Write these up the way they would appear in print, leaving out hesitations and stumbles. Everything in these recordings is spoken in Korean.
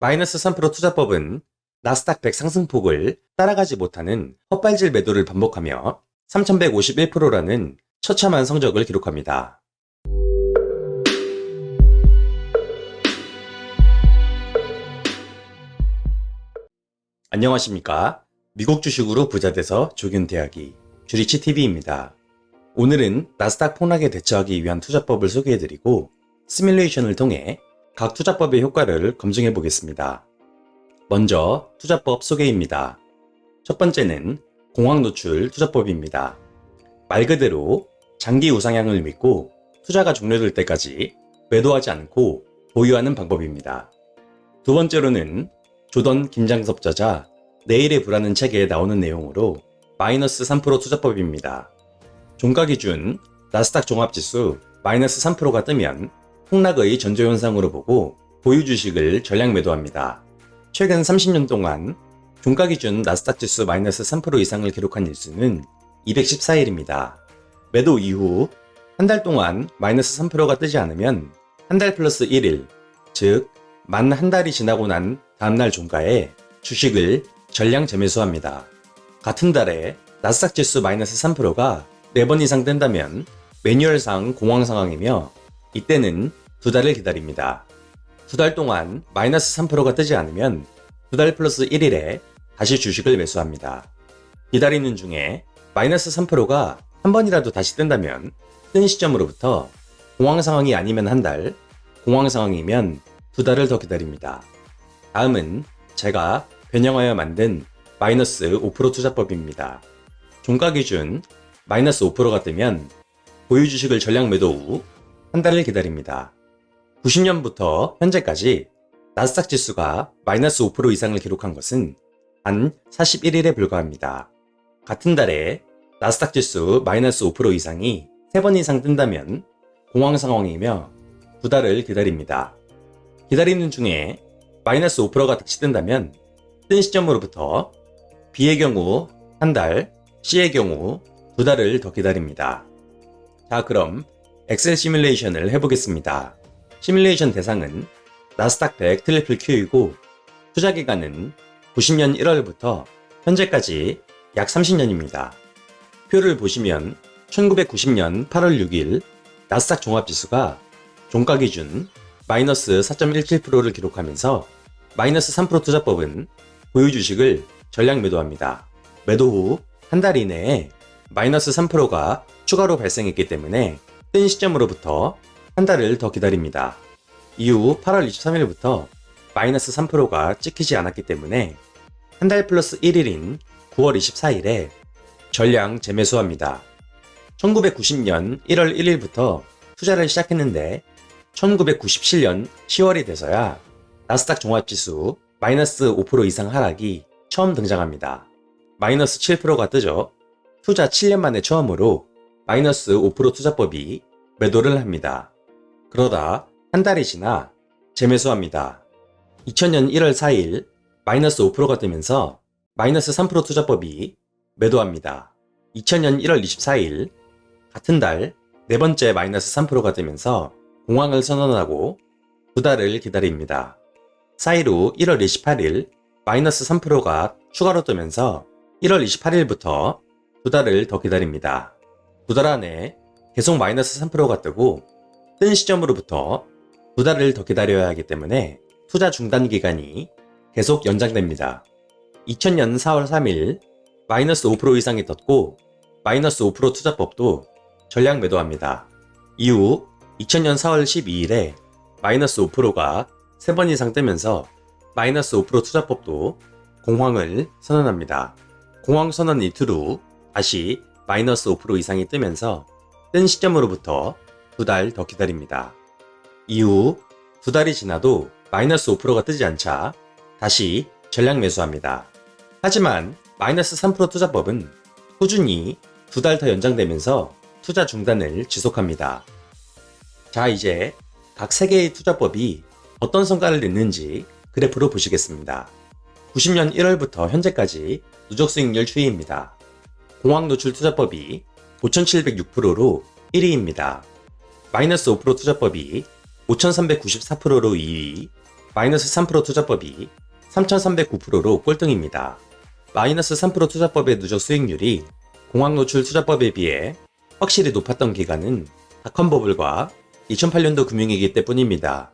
마이너스 3% 투자법은 나스닥 100 상승폭을 따라가지 못하는 헛발질 매도를 반복하며 3151%라는 처참한 성적을 기록합니다. 안녕하십니까? 미국 주식으로 부자돼서 조균대하기 주리치TV입니다. 오늘은 나스닥 폭락에 대처하기 위한 투자법을 소개해드리고 시뮬레이션을 통해 각 투자법의 효과를 검증해 보겠습니다. 먼저 투자법 소개입니다. 첫 번째는 공황노출 투자법입니다. 말 그대로 장기 우상향을 믿고 투자가 종료될 때까지 매도하지 않고 보유하는 방법입니다. 두 번째로는 조던 김장섭 저자 내일의 불안은 책에 나오는 내용으로 마이너스 3% 투자법입니다. 종가 기준 나스닥 종합지수 마이너스 3%가 뜨면 폭락의 전조현상으로 보고 보유 주식을 전량 매도합니다. 최근 30년 동안 종가 기준 나스닥 지수 마이너스 3% 이상을 기록한 일수는 214일입니다. 매도 이후 한 달 동안 마이너스 3%가 뜨지 않으면 한 달 플러스 1일, 즉 만 한 달이 지나고 난 다음날 종가에 주식을 전량 재매수합니다. 같은 달에 나스닥 지수 마이너스 3%가 4번 이상 뜬다면 매뉴얼상 공황 상황이며 이때는 2달을 기다립니다. 2달 동안 마이너스 3%가 뜨지 않으면 2달 플러스 1일에 다시 주식을 매수합니다. 기다리는 중에 마이너스 3%가 한 번이라도 다시 뜬다면 뜬 시점으로부터 공황 상황이 아니면 한 달, 공황 상황이면 2달을 더 기다립니다. 다음은 제가 변형하여 만든 마이너스 5% 투자법입니다. 종가 기준 마이너스 5%가 뜨면 보유 주식을 전량 매도 후 한 달을 기다립니다. 90년부터 현재까지 나스닥 지수가 마이너스 5% 이상을 기록한 것은 단 41일에 불과합니다. 같은 달에 나스닥 지수 마이너스 5% 이상이 3번 이상 뜬다면 공황 상황이며 2달을 기다립니다. 기다리는 중에 마이너스 5%가 다시 뜬다면 뜬 시점으로부터 B의 경우 한 달, C의 경우 2달을 더 기다립니다. 자, 그럼 엑셀 시뮬레이션을 해보겠습니다. 시뮬레이션 대상은 나스닥 100 트리플 Q이고 투자 기간은 90년 1월부터 현재까지 약 30년입니다. 표를 보시면 1990년 8월 6일 나스닥 종합지수가 종가 기준 마이너스 4.17%를 기록하면서 마이너스 3% 투자법은 보유 주식을 전량 매도합니다. 매도 후 한 달 이내에 마이너스 3%가 추가로 발생했기 때문에 뜬 시점으로부터 한 달을 더 기다립니다. 이후 8월 23일부터 마이너스 3%가 찍히지 않았기 때문에 한 달 플러스 1일인 9월 24일에 전량 재매수합니다. 1990년 1월 1일부터 투자를 시작했는데 1997년 10월이 돼서야 나스닥 종합지수 마이너스 5% 이상 하락이 처음 등장합니다. 마이너스 7%가 뜨죠. 투자 7년 만에 처음으로 마이너스 5% 투자법이 매도를 합니다. 그러다 한 달이 지나 재매수합니다. 2000년 1월 4일 마이너스 5%가 뜨면서 마이너스 3% 투자법이 매도합니다. 2000년 1월 24일 같은 달 네 번째 마이너스 3%가 뜨면서 공황을 선언하고 2달을 기다립니다. 사이로 1월 28일 마이너스 3%가 추가로 뜨면서 1월 28일부터 2달을 더 기다립니다. 2달 안에 계속 마이너스 3%가 뜨고 뜬 시점으로부터 2달을 더 기다려야 하기 때문에 투자 중단 기간이 계속 연장됩니다. 2000년 4월 3일 마이너스 5% 이상이 떴고 마이너스 5% 투자법도 전량 매도합니다. 이후 2000년 4월 12일에 마이너스 5%가 3번 이상 뜨면서 마이너스 5% 투자법도 공황을 선언합니다. 공황 선언 이틀 후 다시 마이너스 5% 이상이 뜨면서 뜬 시점으로부터 2달 더 기다립니다. 이후 2달이 지나도 마이너스 5%가 뜨지 않자 다시 전량 매수합니다. 하지만 마이너스 3% 투자법은 꾸준히 2달 더 연장되면서 투자 중단을 지속합니다. 자, 이제 각 3개의 투자법이 어떤 성과를 냈는지 그래프로 보시겠습니다. 90년 1월부터 현재까지 누적 수익률 추이입니다. 공황 노출 투자법이 5,706%로 1위입니다. 마이너스 5% 투자법이 5,394%로 2위, 마이너스 3% 투자법이 3,309%로 꼴등입니다. 마이너스 3% 투자법의 누적 수익률이 공황노출 투자법에 비해 확실히 높았던 기간은 닷컴버블과 2008년도 금융위기 때뿐입니다.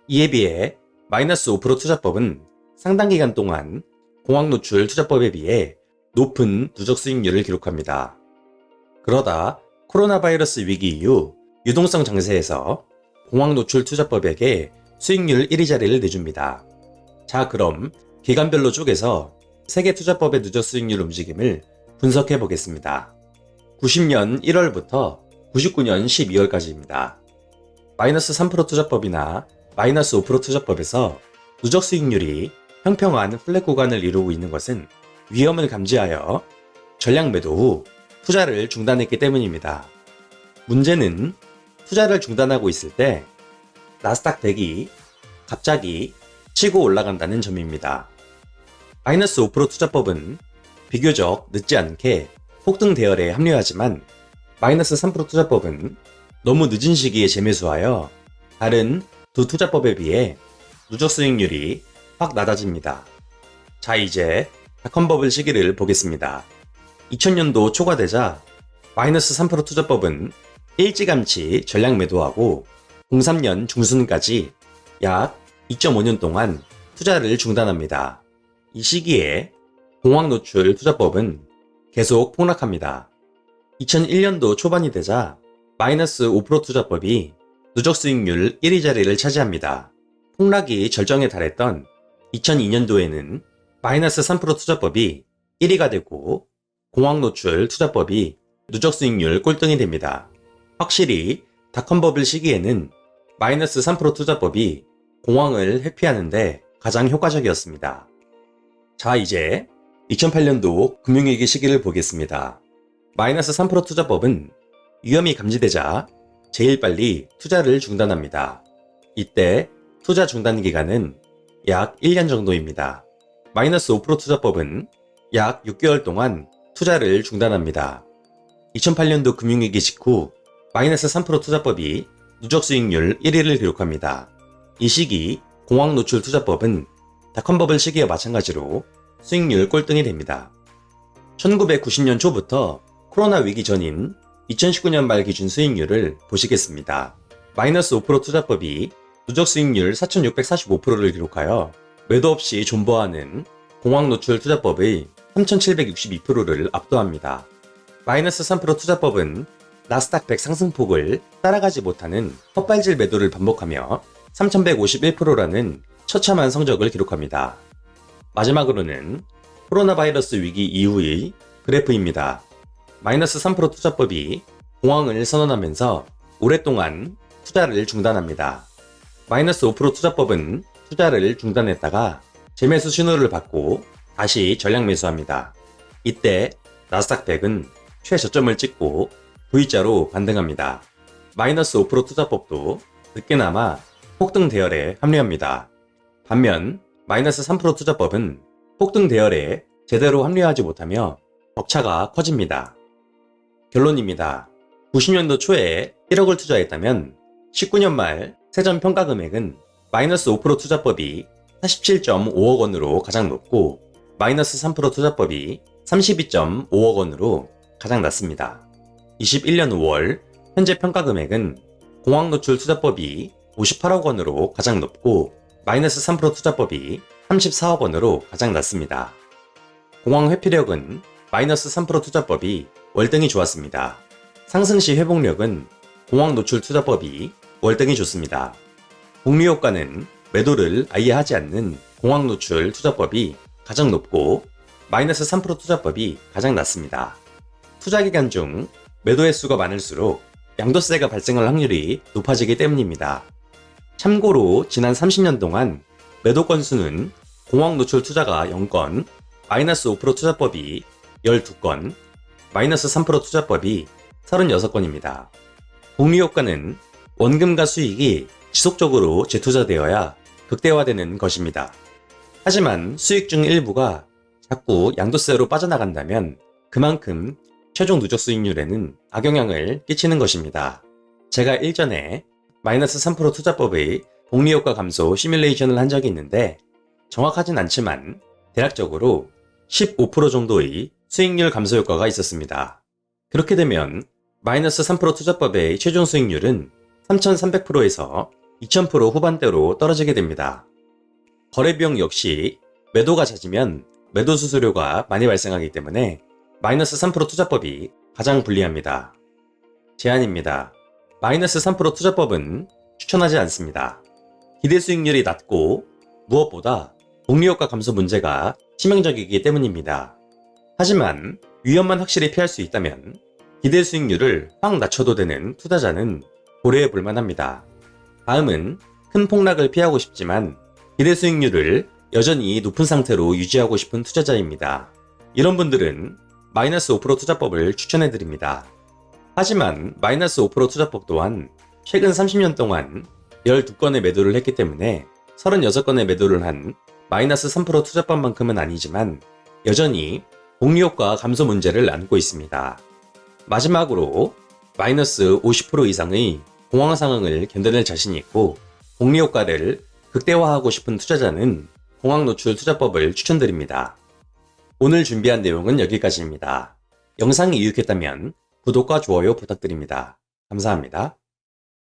이에 비해 마이너스 5% 투자법은 상당 기간 동안 공황노출 투자법에 비해 높은 누적 수익률을 기록합니다. 그러다 코로나 바이러스 위기 이후 유동성 장세에서 공황노출 투자법에게 수익률 1위 자리를 내줍니다. 자, 그럼 기간별로 쪼개서 세계 투자법의 누적 수익률 움직임을 분석해 보겠습니다. 90년 1월부터 99년 12월까지입니다. 마이너스 3% 투자법이나 마이너스 5% 투자법에서 누적 수익률이 평평한 플랫 구간을 이루고 있는 것은 위험을 감지하여 전량 매도 후 투자를 중단했기 때문입니다. 문제는 투자를 중단하고 있을 때 나스닥 100이 갑자기 치고 올라간다는 점입니다. 마이너스 5% 투자법은 비교적 늦지 않게 폭등 대열에 합류하지만 마이너스 3% 투자법은 너무 늦은 시기에 재매수하여 다른 두 투자법에 비해 누적 수익률이 확 낮아집니다. 자, 이제 닷컴버블 시기를 보겠습니다. 2000년도 초가 되자 마이너스 3% 투자법은 일찌감치 전량 매도하고 03년 중순까지 약 2.5년 동안 투자를 중단합니다. 이 시기에 공황노출 투자법은 계속 폭락합니다. 2001년도 초반이 되자 마이너스 5% 투자법이 누적 수익률 1위 자리를 차지합니다. 폭락이 절정에 달했던 2002년도에는 마이너스 3% 투자법이 1위가 되고 공황노출 투자법이 누적 수익률 꼴등이 됩니다. 확실히 닷컴버블 시기에는 마이너스 3% 투자법이 공황을 회피하는데 가장 효과적이었습니다. 자, 이제 2008년도 금융위기 시기를 보겠습니다. 마이너스 3% 투자법은 위험이 감지되자 제일 빨리 투자를 중단합니다. 이때 투자 중단 기간은 약 1년 정도입니다. 마이너스 5% 투자법은 약 6개월 동안 투자를 중단합니다. 2008년도 금융위기 직후 마이너스 3% 투자법이 누적 수익률 1위를 기록합니다. 이 시기 공황노출 투자법은 닷컴버블 시기와 마찬가지로 수익률 꼴등이 됩니다. 1990년 초부터 코로나 위기 전인 2019년 말 기준 수익률을 보시겠습니다. 마이너스 5% 투자법이 누적 수익률 4,645%를 기록하여 매도 없이 존버하는 공황노출 투자법의 3,762%를 압도합니다. 마이너스 3% 투자법은 나스닥 100 상승폭을 따라가지 못하는 헛발질 매도를 반복하며 3,151%라는 처참한 성적을 기록합니다. 마지막으로는 코로나 바이러스 위기 이후의 그래프입니다. 마이너스 3% 투자법이 공황을 선언하면서 오랫동안 투자를 중단합니다. 마이너스 5% 투자법은 투자를 중단했다가 재매수 신호를 받고 다시 전량 매수합니다. 이때 나스닥 100은 최저점을 찍고 V자로 반등합니다. 마이너스 5% 투자법도 늦게나마 폭등 대열에 합류합니다. 반면 마이너스 3% 투자법은 폭등 대열에 제대로 합류하지 못하며 격차가 커집니다. 결론입니다. 90년도 초에 1억을 투자했다면 19년 말 세전 평가 금액은 마이너스 5% 투자법이 47.5억 원으로 가장 높고 마이너스 3% 투자법이 32.5억 원으로 가장 낮습니다. 21년 5월 현재 평가 금액은 공황노출 투자법이 58억 원으로 가장 높고 마이너스 3% 투자법이 34억 원으로 가장 낮습니다. 공황 회피력은 마이너스 3% 투자법이 월등히 좋았습니다. 상승시 회복력은 공황노출 투자법이 월등히 좋습니다. 복리 효과는 매도를 아예 하지 않는 공황노출 투자법이 가장 높고 마이너스 3% 투자법이 가장 낮습니다. 투자 기간 중 매도 횟수가 많을수록 양도세가 발생할 확률이 높아지기 때문입니다. 참고로 지난 30년 동안 매도 건수는 공황노출 투자가 0건, 마이너스 5% 투자법이 12건, 마이너스 3% 투자법이 36건입니다. 복리 효과는 원금과 수익이 지속적으로 재투자되어야 극대화되는 것입니다. 하지만 수익 중 일부가 자꾸 양도세로 빠져나간다면 그만큼 최종 누적 수익률에는 악영향을 끼치는 것입니다. 제가 일전에 마이너스 3% 투자법의 복리효과 감소 시뮬레이션을 한 적이 있는데 정확하진 않지만 대략적으로 15% 정도의 수익률 감소 효과가 있었습니다. 그렇게 되면 마이너스 3% 투자법의 최종 수익률은 3,300%에서 2,000% 후반대로 떨어지게 됩니다. 거래비용 역시 매도가 잦으면 매도 수수료가 많이 발생하기 때문에 마이너스 3% 투자법이 가장 불리합니다. 제안입니다. 마이너스 3% 투자법은 추천하지 않습니다. 기대 수익률이 낮고 무엇보다 복리효과 감소 문제가 치명적이기 때문입니다. 하지만 위험만 확실히 피할 수 있다면 기대 수익률을 확 낮춰도 되는 투자자는 고려해 볼 만합니다. 다음은 큰 폭락을 피하고 싶지만 기대 수익률을 여전히 높은 상태로 유지하고 싶은 투자자입니다. 이런 분들은 마이너스 5% 투자법을 추천해 드립니다. 하지만 마이너스 5% 투자법 또한 최근 30년 동안 12건의 매도를 했기 때문에 36건의 매도를 한 마이너스 3% 투자법만큼은 아니지만 여전히 복리효과 감소 문제를 안고 있습니다. 마지막으로 마이너스 50% 이상의 공황 상황을 견뎌낼 자신이 있고 복리효과를 극대화하고 싶은 투자자는 공황 노출 투자법을 추천드립니다. 오늘 준비한 내용은 여기까지입니다. 영상이 유익했다면 구독과 좋아요 부탁드립니다. 감사합니다.